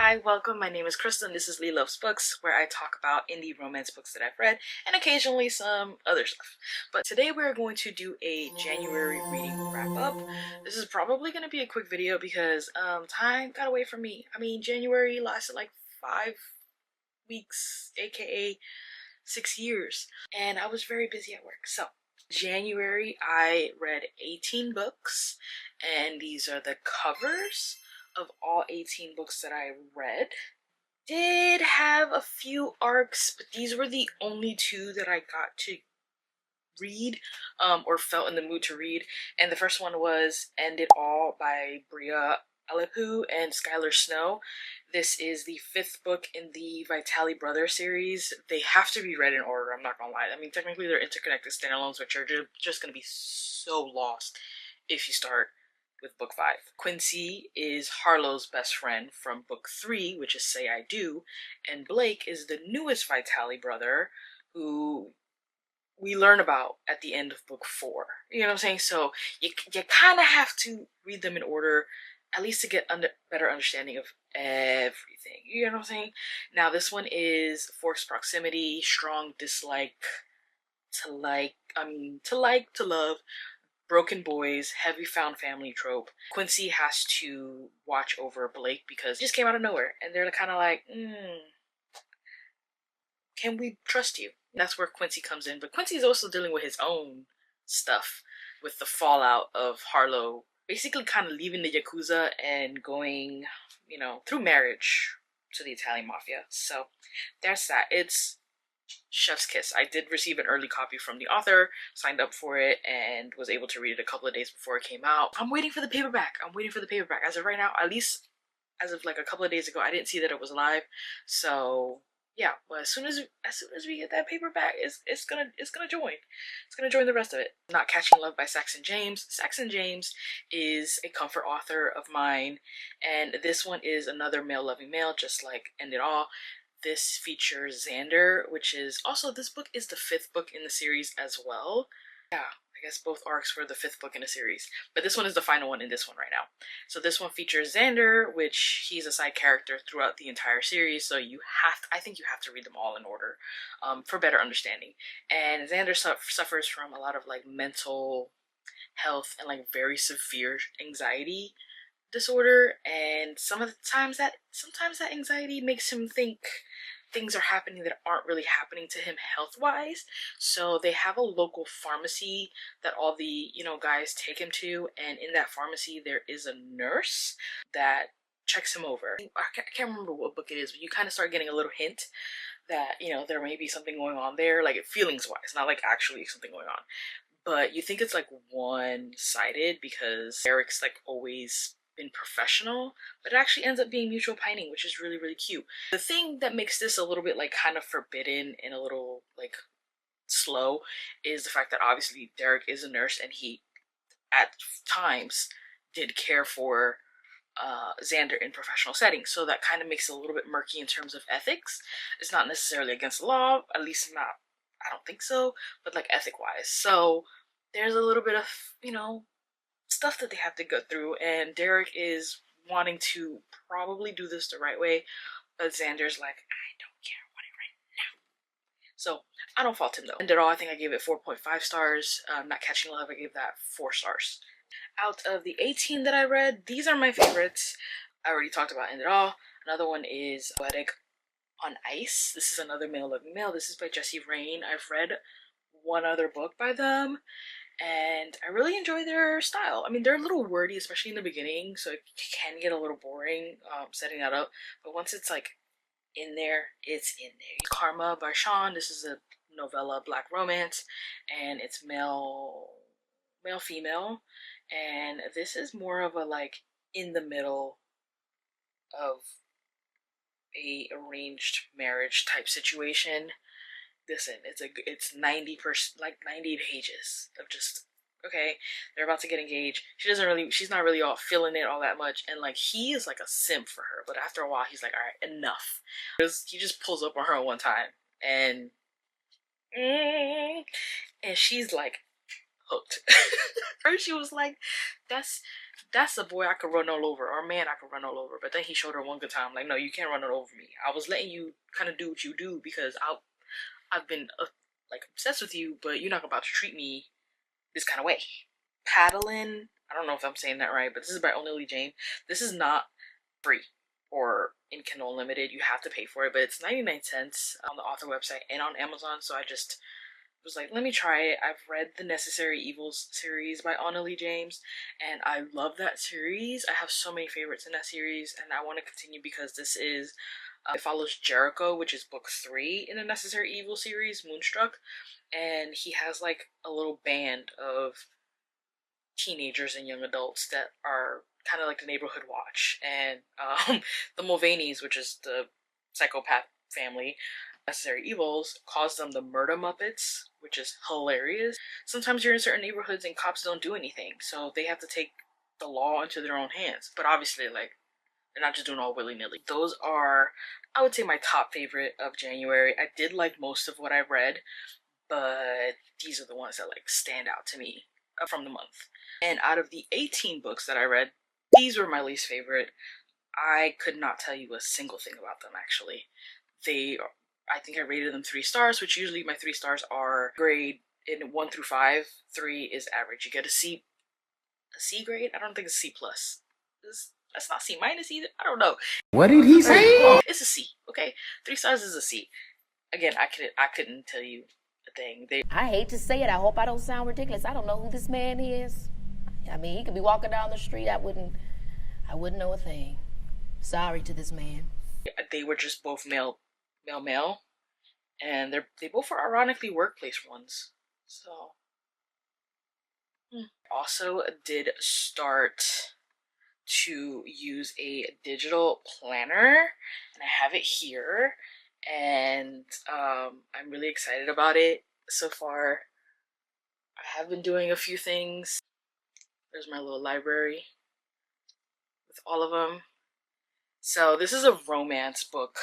Hi, welcome. My name is Kristen. This is Lee Loves Books, where I talk about indie romance books that I've read and occasionally some other stuff. But today we're going to do a January reading wrap up. This is probably going to be a quick video because time got away from me. I mean, January lasted like 5 weeks, aka 6 years, and I was very busy at work. So January I read 18 books, and these are the covers of all 18 books that I read. Did have a few arcs, but these were the only two that I got to read or felt in the mood to read. And the first one was End It All by Brea, Alepoú, and Skyler Snow. This is the 5th book in the Vitali Brothers series. They have to be read in order, I'm not gonna lie. I mean, technically they're interconnected standalones, which are just gonna be so lost if you start with book 5. Quincy is Harlow's best friend from book 3, which is Say I Do, and Blake is the newest Vitali brother who we learn about at the end of book 4. You know what I'm saying? So you kind of have to read them in order, at least to get better understanding of everything. You know what I'm saying? Now this one is Forced Proximity, Strong Dislike, to love, broken boys, heavy found family trope. Quincy has to watch over Blake because he just came out of nowhere, and they're kind of like, can we trust you? And that's where Quincy comes in. But Quincy is also dealing with his own stuff, with the fallout of Harlow basically kind of leaving the Yakuza and going, through marriage to the Italian mafia. So there's that. It's chef's kiss. I did receive an early copy from the author, signed up for it, and was able to read it a couple of days before it came out. I'm waiting for the paperback. As of right now, at least as of like a couple of days ago, I didn't see that it was live. So yeah, well, as soon as we get that paperback, it's gonna join the rest of it. Not Catching Love by Saxon James. Saxon James is a comfort author of mine, and this one is another male loving male, just like End It All. This features Xander, which is also, this book is the 5th book in the series as well. Yeah, I guess both arcs were the 5th book in the series, but this one is the final one in this one right now. So this one features Xander, which he's a side character throughout the entire series, so I think you have to read them all in order for better understanding. And Xander suffers from a lot of like mental health and like very severe anxiety disorder, and sometimes that anxiety makes him think things are happening that aren't really happening to him health-wise. So they have a local pharmacy that all the guys take him to, and in that pharmacy there is a nurse that checks him over. I can't remember what book it is, but you kind of start getting a little hint that there may be something going on there, like feelings-wise, not like actually something going on. But you think it's like one-sided because Eric's like always been professional, but it actually ends up being mutual pining, which is really, really cute. The thing that makes this a little bit like kind of forbidden and a little like slow is the fact that obviously Derek is a nurse, and he at times did care for Xander in professional settings, so that kind of makes it a little bit murky in terms of ethics. It's not necessarily against the law, at least not, I don't think so, but like ethic wise. So there's a little bit of stuff that they have to go through, and Derek is wanting to probably do this the right way, but Xander's like, I don't care, I want it right now. So I don't fault him though. End It All, I think I gave it 4.5 stars. Not Catching Love, I gave that 4 stars. Out of the 18 that I read, these are my favorites. I already talked about End It All. Another one is Poetic on Ice. This is another male loving male. This is by Jesse Rain. I've read one other book by them, and I really enjoy their style. I mean, they're a little wordy, especially in the beginning, so it can get a little boring setting that up. But once it's like in there, it's in there. Kharma Shon. This is a novella, black romance, and it's male-female. And this is more of a like in the middle of a arranged marriage type situation. Listen, it's 90 pages of just, okay, they're about to get engaged. She's not really all feeling it all that much, and like he is like a simp for her, but after a while he's like, all right, enough. He just pulls up on her one time, and she's like hooked. First she was like, that's that's a boy I could run all over, or a man I could run all over. But then he showed her one good time, like, no, you can't run all over me. I was letting you kind of do what you do because I've been like obsessed with you, but you're not about to treat me this kind of way. Paladin, I don't know if I'm saying that right, but this is by Onley James. This is not free or in Kindle Unlimited. You have to pay for it, but it's 99 cents on the author website and on Amazon. So I just was like, let me try it. I've read the Necessary Evils series by Onley James, and I love that series. I have so many favorites in that series, and I want to continue because this is it follows Jericho, which is book 3 in the Necessary Evil series, Moonstruck, and he has like a little band of teenagers and young adults that are kind of like the neighborhood watch, and the Mulvaneys, which is the psychopath family, Necessary Evils, calls them the Murder Muppets, which is hilarious. Sometimes you're in certain neighborhoods and cops don't do anything, so they have to take the law into their own hands. But obviously, like, they're not just doing all willy-nilly. Those are, I would say, my top favorite of January. I did like most of what I read, but these are the ones that like stand out to me from the month. And out of the 18 books that I read, these were my least favorite. I could not tell you a single thing about them, actually. I think I rated them 3 stars, which usually my 3 stars are grade in 1 through 5. 3 is average. You get a C grade? I don't think it's C plus. That's not C minus either. I don't know. What did he say? It's a C, okay? 3 stars is a C. Again, I couldn't tell you a thing. I hate to say it. I hope I don't sound ridiculous. I don't know who this man is. I mean, he could be walking down the street. I wouldn't know a thing. Sorry to this man. They were just both male, and they both are ironically workplace ones. So, also did start to use a digital planner, and I have it here, and I'm really excited about it so far. I have been doing a few things. There's my little library with all of them. So this is a romance book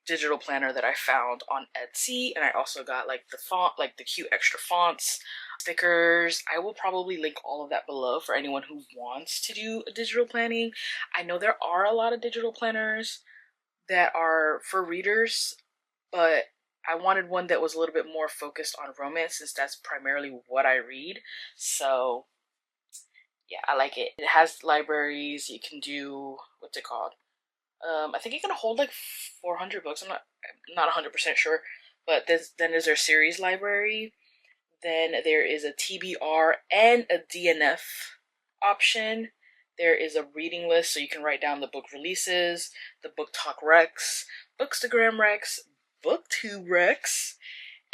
digital planner that I found on Etsy, and I also got like the font, like the cute extra fonts, stickers. I will probably link all of that below for anyone who wants to do a digital planning. I know there are a lot of digital planners that are for readers, but I wanted one that was a little bit more focused on romance since that's primarily what I read. So yeah, I like it. It has libraries. You can do, what's it called? I think it can hold like 400 books. I'm not 100% sure. But then there's their series library. Then there is a TBR and a DNF option. There is a reading list, so you can write down the book releases, the book talk recs, bookstagram recs, booktube recs,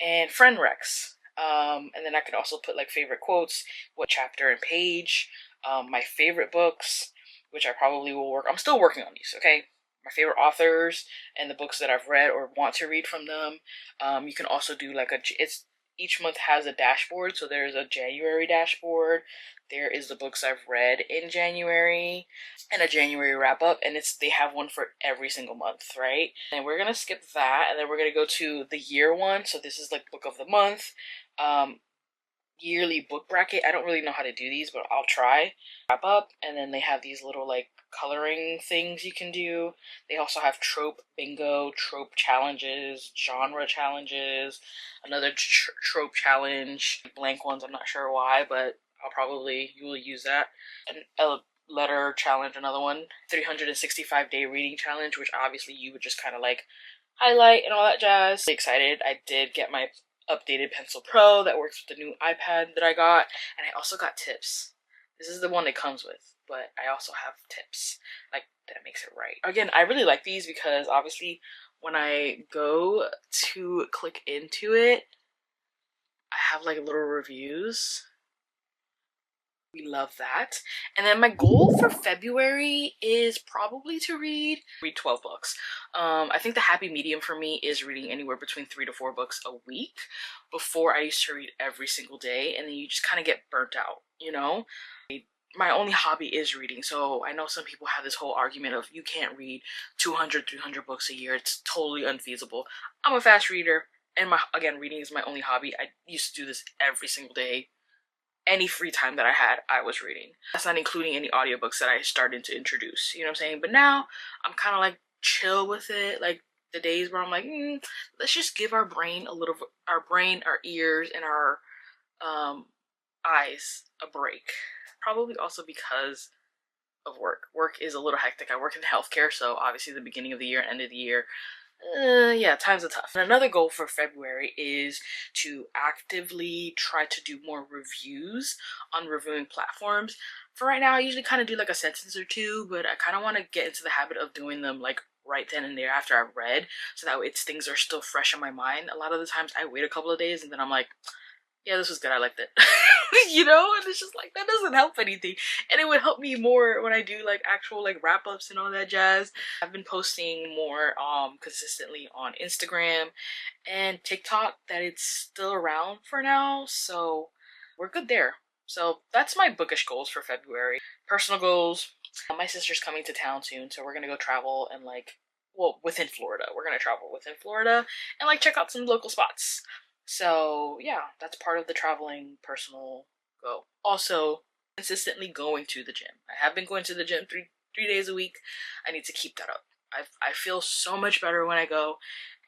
and friend recs. And then I could also put like favorite quotes, what chapter and page, my favorite books, which I probably will work. I'm still working on these, okay? My favorite authors and the books that I've read or want to read from them. You can also do like each month has a dashboard, so there's a January dashboard. There is the books I've read in January and a January wrap up, and they have one for every single month, right? And we're gonna skip that, and then we're gonna go to the year one. So this is like book of the month, yearly book bracket. I don't really know how to do these, but I'll try. Wrap up, and then they have these little like coloring things you can do. They also have trope bingo, trope challenges, genre challenges, another trope challenge, blank ones. I'm not sure why, but you will use that. And a letter challenge, another one. 365-day reading challenge, which obviously you would just kind of like highlight and all that jazz. Really excited. I did get my updated Pencil Pro that works with the new iPad that I got, and I also got tips. This is the one it comes with, but I also have tips, like that makes it right. Again, I really like these because obviously when I go to click into it, I have like little reviews. We love that. And then my goal for February is probably to read 12 books. I think the happy medium for me is reading anywhere between 3 to 4 books a week. Before, I used to read every single day, and then you just kind of get burnt out, you know? My only hobby is reading, so I know some people have this whole argument of you can't read 200, 300 books a year. It's totally unfeasible. I'm a fast reader, and again, reading is my only hobby. I used to do this every single day any free time that I had, I was reading. That's not including any audiobooks that I started to introduce, you know what I'm saying? But now I'm kind of like chill with it. Like the days where I'm like, let's just give our brain a little, our ears, and our eyes a break. Probably also because of work. Work is a little hectic. I work in healthcare, so obviously the beginning of the year, end of the year, yeah, times are tough. And another goal for February is to actively try to do more reviews on reviewing platforms. For right now, I usually kind of do like a sentence or two, but I kind of want to get into the habit of doing them like right then and there after I've read, so that way things are still fresh in my mind. A lot of the times I wait a couple of days and then I'm like, yeah, this was good, I liked it. You know, and it's just like, that doesn't help anything. And it would help me more when I do like actual like wrap-ups and all that jazz. I've been posting more consistently on Instagram and TikTok, that it's still around for now, so we're good there. So that's my bookish goals for February. Personal goals, my sister's coming to town soon, so we're gonna go travel and like, well, within Florida. We're gonna travel within Florida and like check out some local spots. So yeah, that's part of the traveling personal goal. Also, consistently going to the gym. I have been going to the gym three days a week. I need to keep that up. I feel so much better when I go.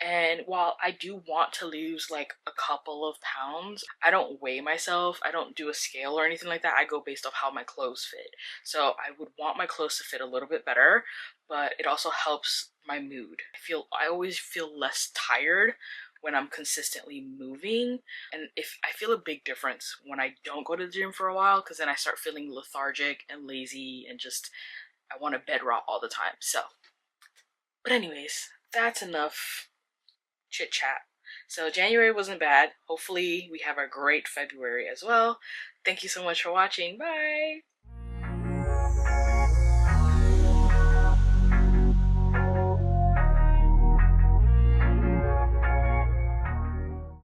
And while I do want to lose like a couple of pounds, I don't weigh myself. I don't do a scale or anything like that. I go based off how my clothes fit. So I would want my clothes to fit a little bit better, but it also helps my mood. I always feel less tired when I'm consistently moving. And if I feel a big difference when I don't go to the gym for a while, because then I start feeling lethargic and lazy and just, I want to bed rot all the time. So, but anyways, that's enough chit chat. So January wasn't bad. Hopefully we have a great February as well. Thank you so much for watching. Bye!